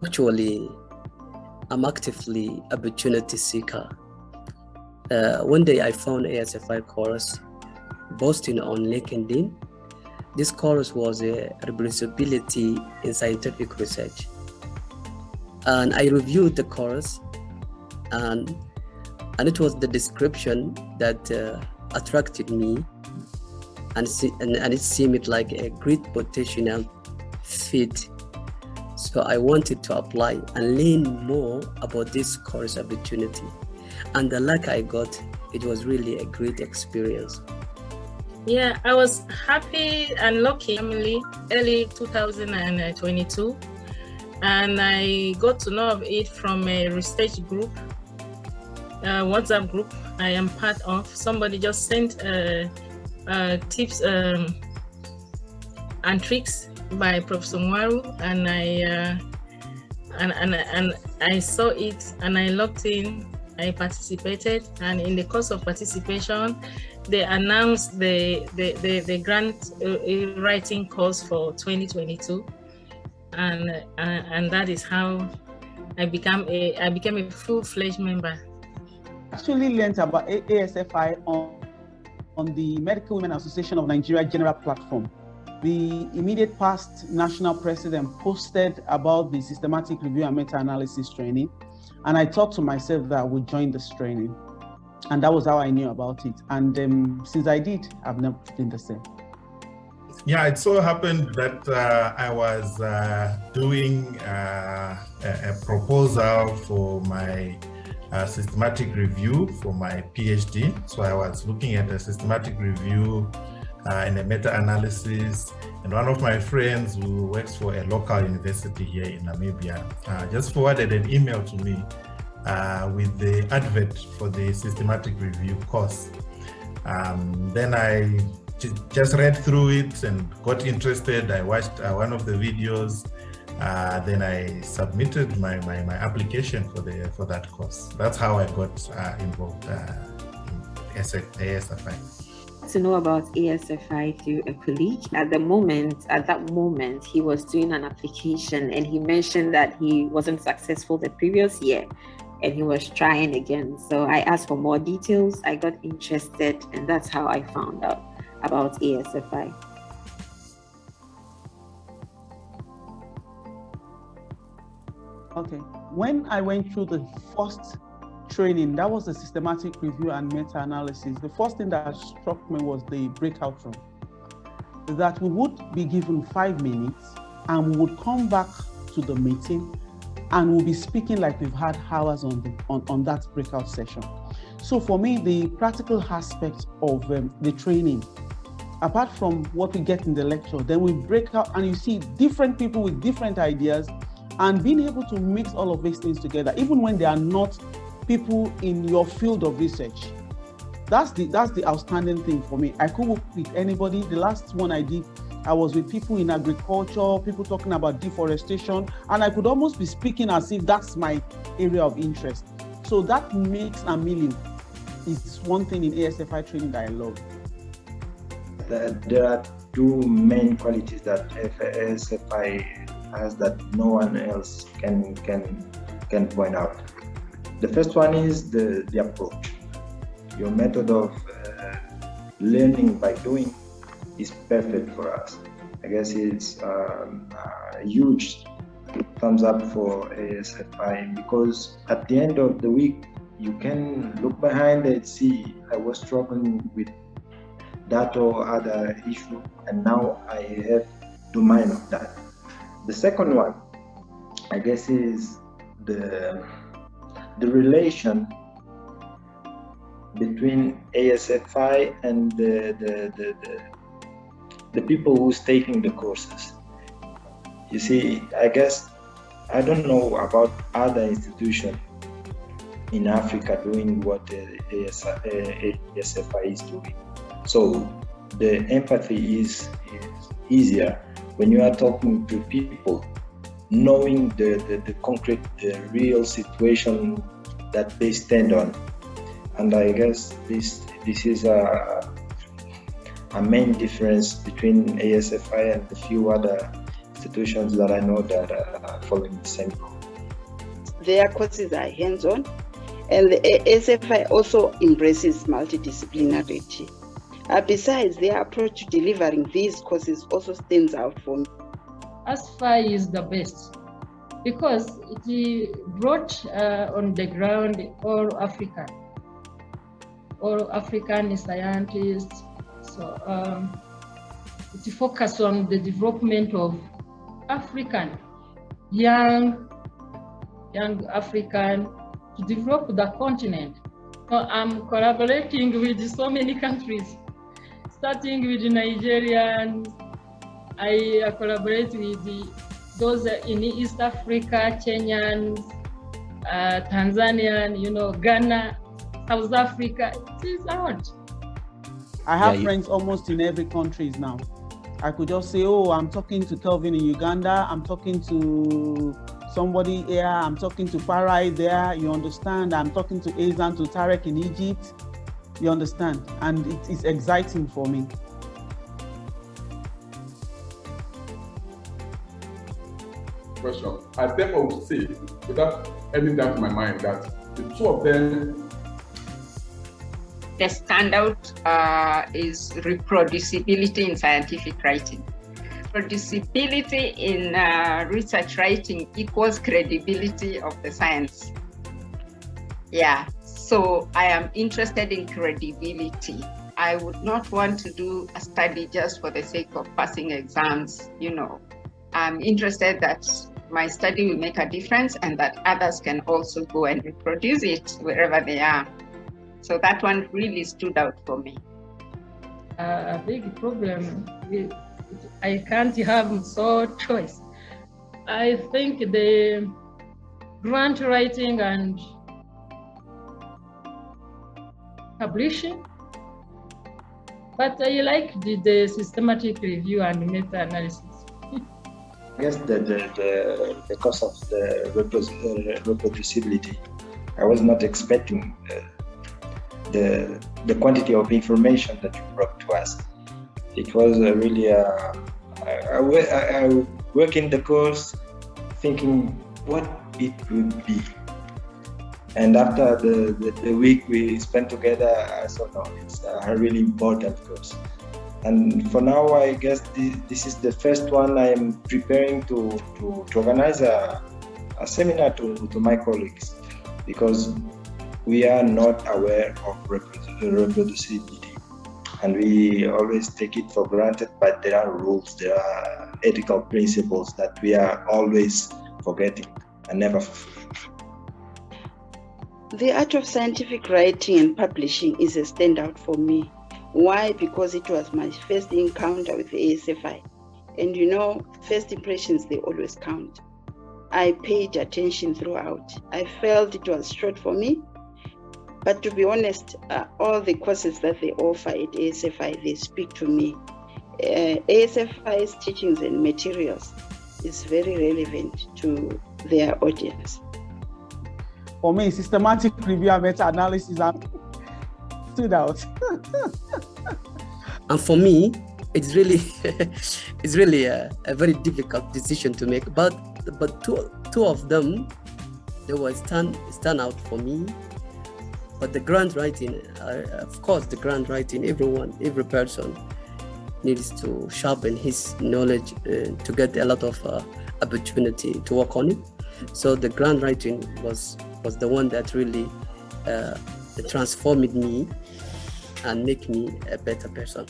Actually, I'm actively opportunity seeker. One day I found ASFI course posting on LinkedIn. This course was a reproducibility in scientific research. And I reviewed the course, and it was the description that attracted me, and it seemed like a great potential fit. So I wanted to apply and learn more about this course opportunity. And the luck I got, it was really a great experience. Yeah, I was happy and lucky, early 2022. And I got to know of it from a research group, WhatsApp group I am part of. Somebody just sent tips and tricks by Professor Mwaru, and I saw it and I logged in. I participated, and in the course of participation, they announced the grant writing course for 2022, and that is how I became a full-fledged member. Actually learned about ASFI on the Medical Women Association of Nigeria General Platform. The immediate past national president posted about the systematic review and meta-analysis training, and I thought to myself that I would join this training, and that was how I knew about it. And since I did, I've never been the same. Yeah, it so happened that I was doing a proposal for my systematic review for my PhD. So I was looking at a systematic review and a meta-analysis, and one of my friends who works for a local university here in Namibia just forwarded an email to me with the advert for the systematic review course. Then I just read through it and got interested. I watched one of the videos. Then I submitted my application for that course. That's how I got involved in ASFI. To know about ASFI through a colleague. At that moment, he was doing an application, and he mentioned that he wasn't successful the previous year, and he was trying again. So I asked for more details. I got interested, and that's how I found out about ASFI. Okay, when I went through the first training, that was the systematic review and meta-analysis. The first thing that struck me was the breakout room. That we would be given 5 minutes and we would come back to the meeting and we'll be speaking like we've had hours on that breakout session. So for me, the practical aspect of the training, apart from what we get in the lecture, then we break out and you see different people with different ideas, and being able to mix all of these things together, even when they are not people in your field of research. That's the outstanding thing for me. I could work with anybody. The last one I did, I was with people in agriculture, people talking about deforestation, and I could almost be speaking as if that's my area of interest. So that mix and milling is one thing in ASFI training that I love. There are two main qualities that ASFI has that no one else can point out. The first one is the approach. Your method of learning by doing is perfect for us. I guess it's a huge thumbs up for ASFI, because at the end of the week, you can look behind and see I was struggling with that or other issue, and now I have domain of that. The second one, I guess, is the relation between ASFI and the people who's taking the courses. You see, I guess, I don't know about other institutions in Africa doing what ASFI is doing. So the empathy is easier when you are talking to people, knowing the concrete, the real situation that they stand on. And I guess this is a main difference between ASFI and the few other institutions that I know that are following the same route. their courses are hands-on, and the ASFI also embraces multidisciplinarity. Besides, their approach to delivering these courses also stands out for me. ASFI is the best because it brought on the ground all African scientists. So it focused on the development of African, young African, to develop the continent. So I'm collaborating with so many countries, starting with Nigerians. I collaborate with those in East Africa, Kenyans, Tanzanian, Ghana, South Africa. It is out. I have friends almost in every country now. I could just say, oh, I'm talking to Kelvin in Uganda, I'm talking to somebody here, I'm talking to Farai there, you understand? I'm talking to Azan, to Tarek in Egypt, you understand? And it is exciting for me. Question. I therefore would say, without any doubt in my mind, that the two of them. The standout is reproducibility in scientific writing. Reproducibility in research writing equals credibility of the science. Yeah, so I am interested in credibility. I would not want to do a study just for the sake of passing exams, I'm interested that my study will make a difference and that others can also go and reproduce it wherever they are. So that one really stood out for me. A big problem, I can't have so choice. I think the grant writing and publishing, but I like the systematic review and meta-analysis. I guess the cost of the reproducibility, I was not expecting the quantity of information that you brought to us. It was really I work in the course thinking what it would be, and after the week we spent together, I saw no, it's a really important course. And for now, I guess this is the first one I am preparing to organize a seminar to my colleagues, because we are not aware of reproducibility, and we always take it for granted, but there are rules, there are ethical principles that we are always forgetting and never fulfilling. The art of scientific writing and publishing is a standout for me. Why? Because it was my first encounter with the ASFI. And first impressions, they always count. I paid attention throughout. I felt it was short for me. But to be honest, all the courses that they offer at ASFI, they speak to me. ASFI's teachings and materials is very relevant to their audience. For me, systematic review and meta-analysis stood out. And for me, it's really a very difficult decision to make. But two of them, they were stand out for me. But the grant writing, of course, every person needs to sharpen his knowledge to get a lot of opportunity to work on it. So the grant writing was the one that really transformed me and make me a better person.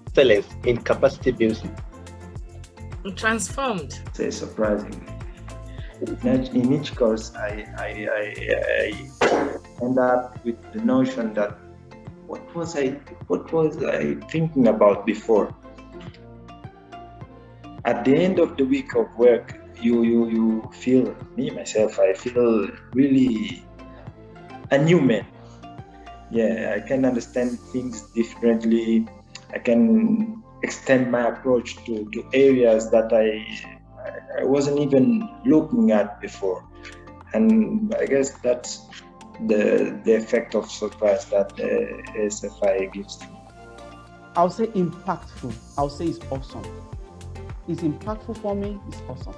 Excellence in capacity building. Transformed. It's surprising. In each course, I end up with the notion that what was I thinking about before? At the end of the week of work, you feel, I feel really a new man. Yeah, I can understand things differently. I can extend my approach to areas that I wasn't even looking at before. And I guess that's the effect of surprise that ASFI gives to me. I'll say impactful. I'll say it's awesome. is impactful for me is awesome.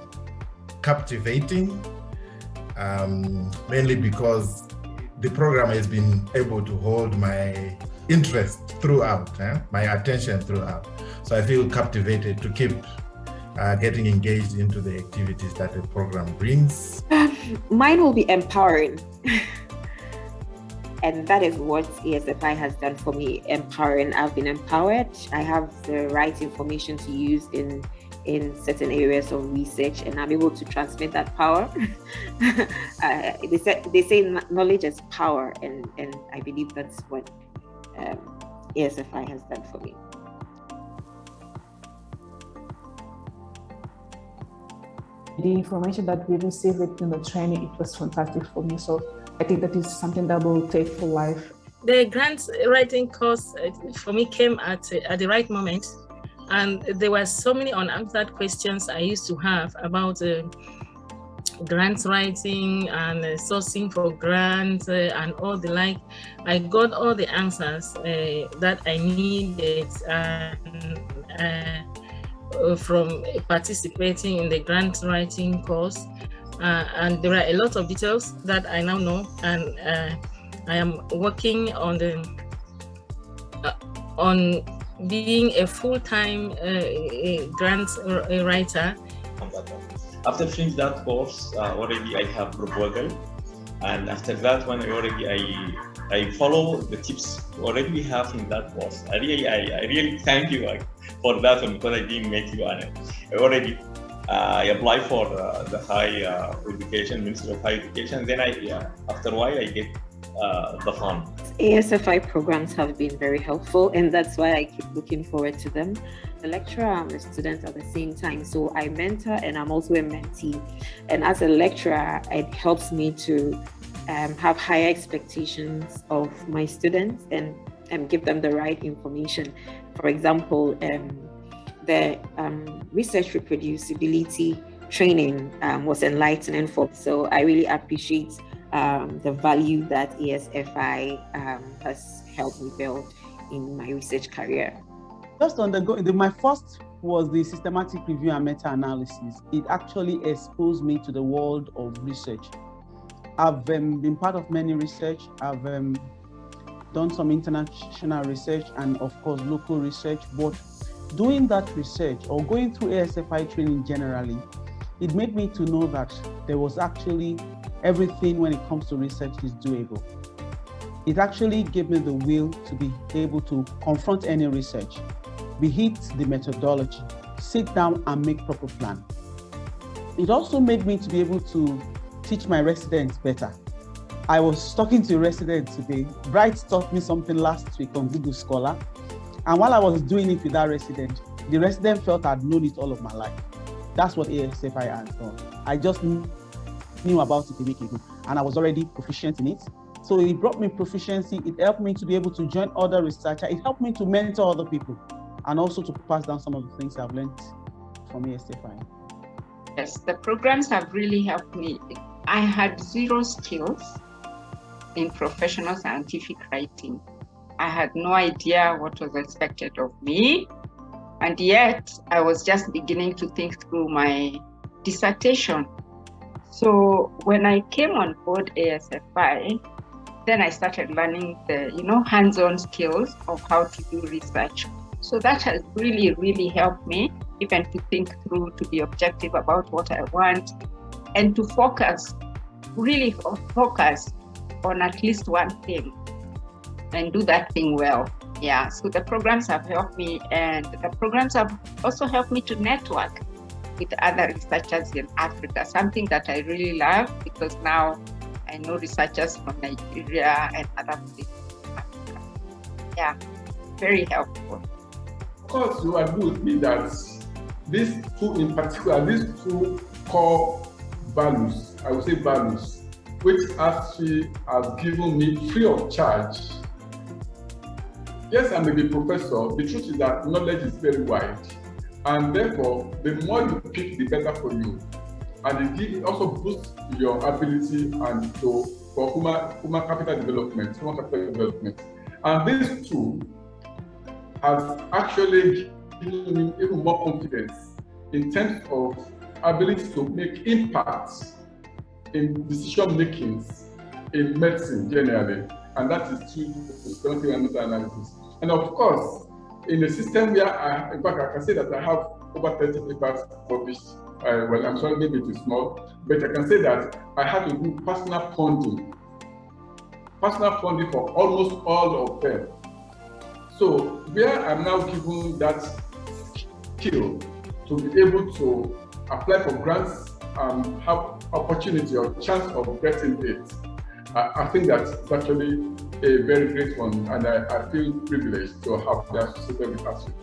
Captivating, mainly because the program has been able to hold my interest throughout, my attention throughout. So I feel captivated to keep getting engaged into the activities that the program brings. Mine will be empowering. And that is what ASFI has done for me, empowering. I've been empowered. I have the right information to use in certain areas of research, and I'm able to transmit that power. They say knowledge is power, and I believe that's what ASFI has done for me. The information that we received in the training, it was fantastic for me. So I think that is something that will take for life. The grant writing course for me came at the right moment. And there were so many unanswered questions I used to have about grant writing and sourcing for grants and all the like. I got all the answers that I needed from participating in the grant writing course. And there are a lot of details that I now know, and I am working on being a full-time grant writer. After finishing that course, already I have proposal, and after that one I follow the tips already we have in that course. I really thank you for that one, because I didn't make you I already apply for the high education, Ministry of Higher Education. Then after a while I get the fund. ASFI programs have been very helpful, and that's why I keep looking forward to them. The lecturer and the student at the same time, so I mentor and I'm also a mentee. And as a lecturer, it helps me to have higher expectations of my students and give them the right information. For example, the research reproducibility training was enlightening for me. So I really appreciate the value that ASFI has helped me build in my research career. Just on the go, my first was the systematic review and meta-analysis. It actually exposed me to the world of research. I've been part of many research. I've done some international research and of course local research, but doing that research or going through ASFI training generally, it made me to know that there was actually everything when it comes to research is doable. It actually gave me the will to be able to confront any research, be it the methodology, sit down and make proper plan. It also made me to be able to teach my residents better. I was talking to a resident today. Bright taught me something last week on Google Scholar. And while I was doing it with that resident, the resident felt I'd known it all of my life. That's what ASFI has done. I just knew about it a week ago, and I was already proficient in it. So it brought me proficiency. It helped me to be able to join other researchers. It helped me to mentor other people, and also to pass down some of the things I've learned from ASFI. Yes, the programs have really helped me. I had zero skills in professional scientific writing. I had no idea what was expected of me. And yet I was just beginning to think through my dissertation. So when I came on board ASFI, then I started learning the, hands-on skills of how to do research. So that has really, really helped me even to think through, to be objective about what I want, and to really focus on at least one thing and do that thing well. Yeah, so the programs have helped me, and the programs have also helped me to network with other researchers in Africa, something that I really love, because now I know researchers from Nigeria and other places in Africa. Yeah, very helpful. Of course, you agree with me that these two in particular, these two core values, I would say values, which ASFI has given me free of charge. Yes, I'm a professor. The truth is that knowledge is very wide. And therefore, the more you pick, the better for you. And it also boosts your ability and for human capital development. And this too has actually given me even more confidence in terms of ability to make impacts in decision makings in medicine generally, and that is through systematic and meta-analysis. And of course, in a system where in fact, I can say that I have over 30 papers published. Well, I'm sorry, maybe it is small, but I can say that I had to do personal funding for almost all of them. So where I'm now given that skill to be able to apply for grants and have opportunity or chance of getting it, I think that's actually a very great one, and I feel privileged to have that associated with ASFI.